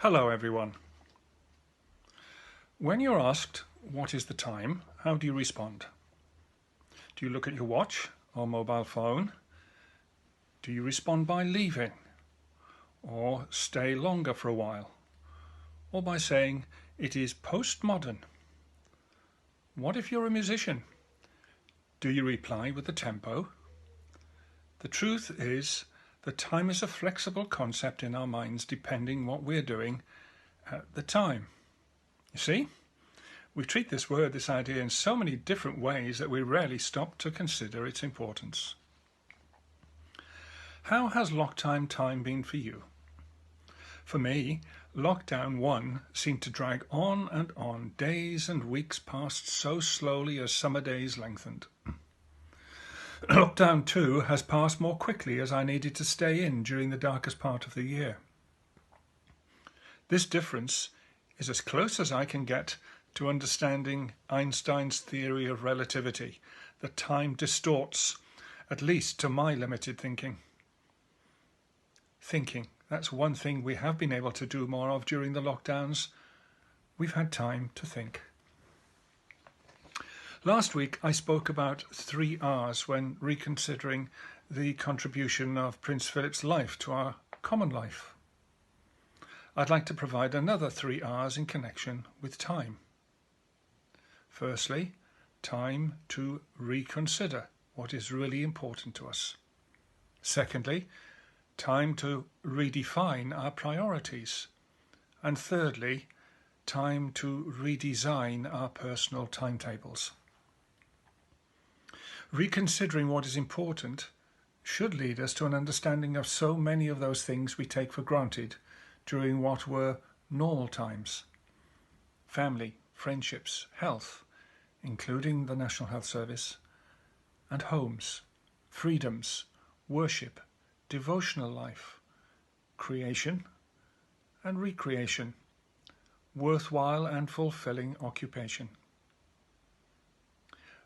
Hello everyone. When you're asked what is the time, how do you respond? Do you look at your watch or mobile phone? Do you respond by leaving? Or stay longer for a while? Or by saying it is postmodern? What if you're a musician? Do you reply with the tempo? The truth is that time is a flexible concept in our minds depending what we're doing at the time. You see, we treat this word, this idea, in so many different ways that we rarely stop to consider its importance. How has lockdown time been for you? For me, lockdown 1 seemed to drag on and on. Days and weeks passed so slowly as summer days lengthened. Lockdown 2 has passed more quickly as I needed to stay in during the darkest part of the year. This difference is as close as I can get to understanding Einstein's theory of relativity, that time distorts, at least to my limited thinking. Thinking, that's one thing we have been able to do more of during the lockdowns. We've had time to think. Last week I spoke about 3 R's when reconsidering the contribution of Prince Philip's life to our common life. I'd like to provide another 3 R's in connection with time. Firstly, time to reconsider what is really important to us. Secondly, time to redefine our priorities. And thirdly, time to redesign our personal timetables. Reconsidering what is important should lead us to an understanding of so many of those things we take for granted during what were normal times. Family, friendships, health, including the National Health Service, and homes, freedoms, worship, devotional life, creation and recreation, worthwhile and fulfilling occupation.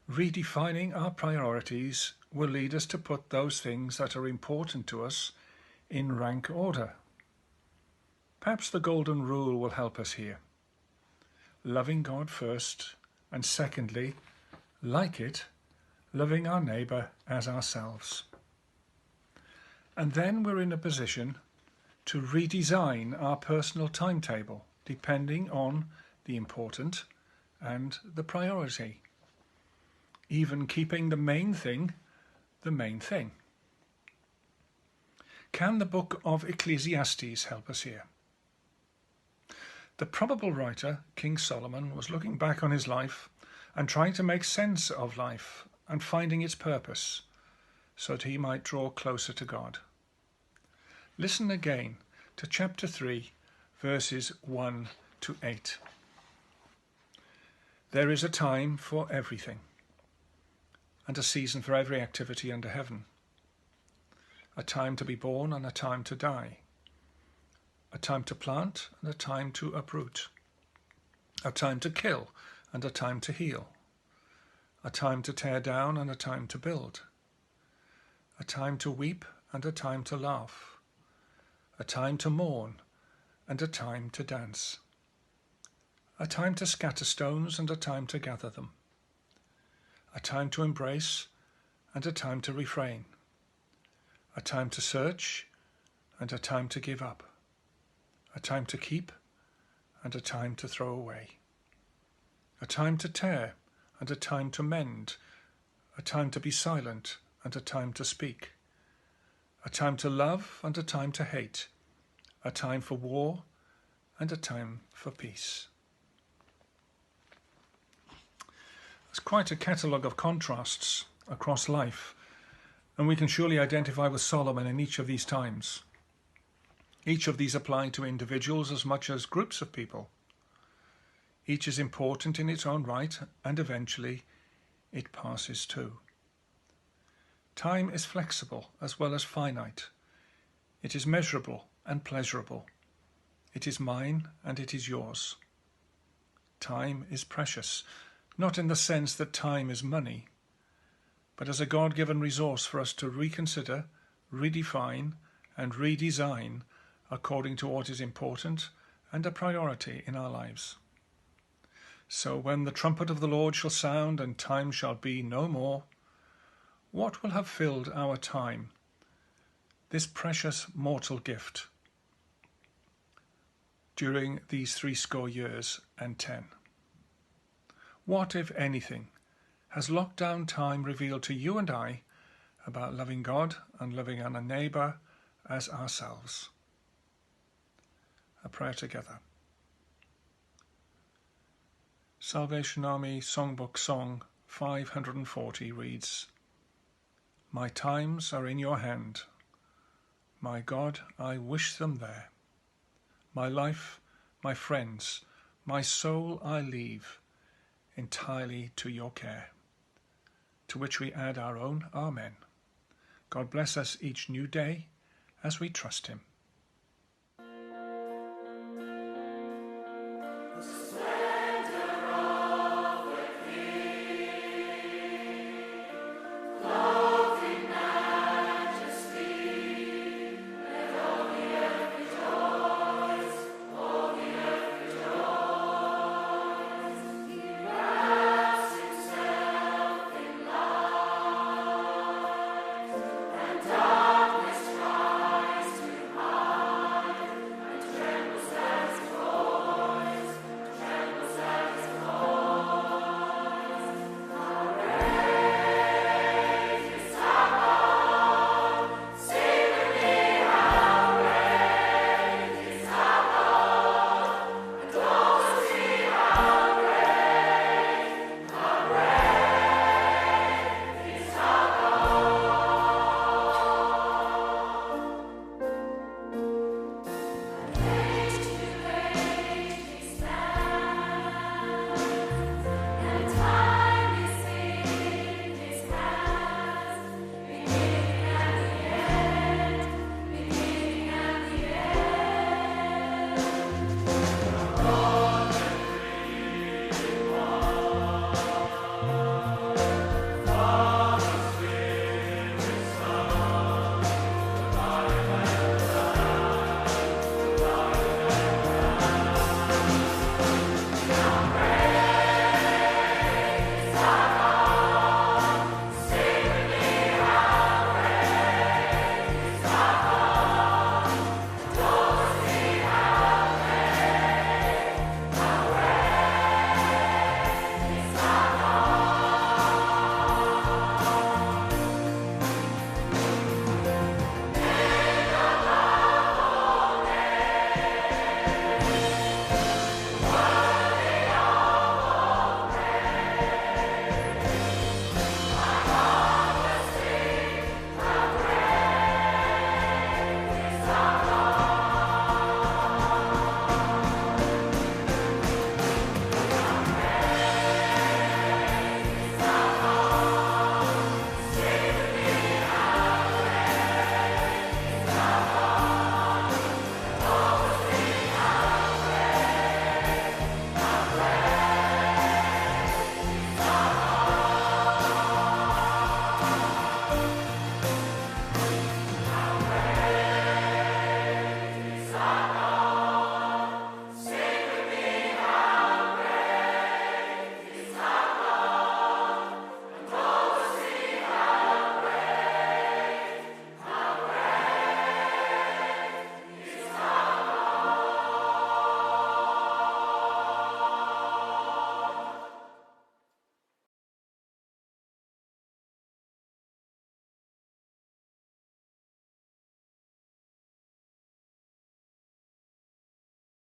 Redefining our priorities will lead us to put those things that are important to us in rank order. Perhaps the golden rule will help us here. Loving God first, and secondly, like it, loving our neighbour as ourselves. And then we're in a position to redesign our personal timetable depending on the important and the priority, even keeping the main thing the main thing. Can the book of Ecclesiastes help us here? The probable writer, King Solomon, was looking back on his life and trying to make sense of life and finding its purpose so that he might draw closer to God. Listen again to chapter 3, verses 1 to 8. There is a time for everything, and a season for every activity under heaven. A time to be born and a time to die. A time to plant and a time to uproot. A time to kill and a time to heal. A time to tear down and a time to build. A time to weep and a time to laugh. A time to mourn and a time to dance. A time to scatter stones and a time to gather them. A time to embrace and a time to refrain. A time to search and a time to give up. A time to keep and a time to throw away. A time to tear and a time to mend. A time to be silent and a time to speak. A time to love and a time to hate. A time for war and a time for peace. It's quite a catalogue of contrasts across life, and we can surely identify with Solomon in each of these times. Each of these apply to individuals as much as groups of people. Each is important in its own right, and eventually it passes too. Time is flexible as well as finite. It is measurable and pleasurable. It is mine and it is yours. Time is precious, not in the sense that time is money, but as a God-given resource for us to reconsider, redefine and redesign according to what is important and a priority in our lives. So when the trumpet of the Lord shall sound and time shall be no more, what will have filled our time, this precious mortal gift, during these 80 years and 10? What, if anything, has lockdown time revealed to you and I about loving God and loving our neighbour as ourselves? A prayer together. Salvation Army Songbook Song 540 reads, My times are in your hand. My God, I wish them there. My life, my friends, my soul I leave entirely to your care, to which we add our own Amen. God bless us each new day as we trust him.